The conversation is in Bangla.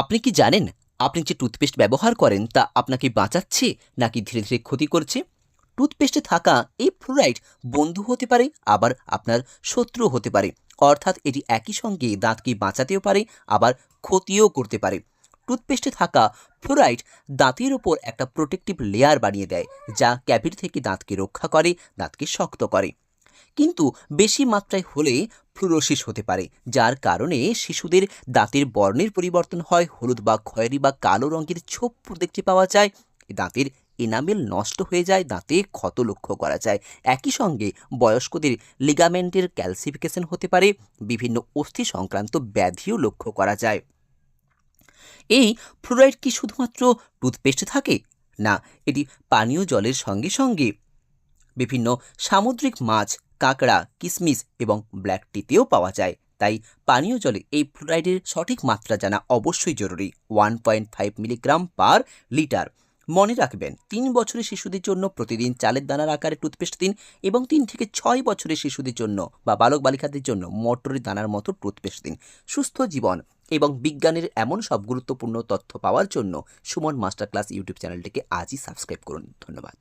আপনি কি জানেন আপনি যে টুথপেস্ট ব্যবহার করেন তা আপনাকে বাঁচাচ্ছে নাকি ধীরে ধীরে ক্ষতি করছে? টুথপেস্টে থাকা এই ফ্লুরাইড বন্ধু হতে পারে, আবার আপনার শত্রু হতে পারে। অর্থাৎ এটি একই সঙ্গে দাঁতকে বাঁচাতেও পারে, আবার ক্ষতিও করতে পারে। টুথপেস্টে থাকা ফ্লুরাইড দাঁতের ওপর একটা প্রোটেক্টিভ লেয়ার বানিয়ে দেয়, যা ক্যাভিটি থেকে দাঁতকে রক্ষা করে, দাঁতকে শক্ত করে। কিন্তু বেশি মাত্রায় হলে ফ্লুরোসিস হতে পারে, যার কারণে শিশুদের দাঁতের বর্ণের পরিবর্তন হয়, হলুদ বা খয়েরি বা কালো রঙের ছোপ দেখতে পাওয়া যায়। দাঁতের এনামেল নষ্ট হয়ে যায়, দাঁতে ক্ষত লক্ষ্য করা যায়। একই সঙ্গে বয়স্কদের লিগামেন্টের ক্যালসিফিকেশন হতে পারে, বিভিন্ন অস্থি সংক্রান্ত ব্যাধিও লক্ষ্য করা যায়। এই ফ্লুরাইড কি শুধুমাত্র টুথপেস্টে থাকে? না, এটি পানীয় জলের সঙ্গে সঙ্গে বিভিন্ন সামুদ্রিক মাছ, কাঁকড়া, কিশমিশ এবং ব্ল্যাক টিতেও পাওয়া যায়। তাই পানীয় জলে এই ফ্লুরাইডের সঠিক মাত্রা জানা অবশ্যই জরুরি। 1.5 মিলিগ্রাম পার লিটার। মনে রাখবেন, 3 বছরের শিশুদের জন্য প্রতিদিন চালের দানার আকারে টুথপেস্ট দিন, এবং 3 থেকে 6 বছরের শিশুদের জন্য বা বালক বালিকাদের জন্য মটরের দানার মতো টুথপেস্ট দিন। সুস্থ জীবন এবং বিজ্ঞানের এমন সব গুরুত্বপূর্ণ তথ্য পাওয়ার জন্য সুমন মাস্টার ক্লাস ইউটিউব চ্যানেলটিকে আজই সাবস্ক্রাইব করুন। ধন্যবাদ।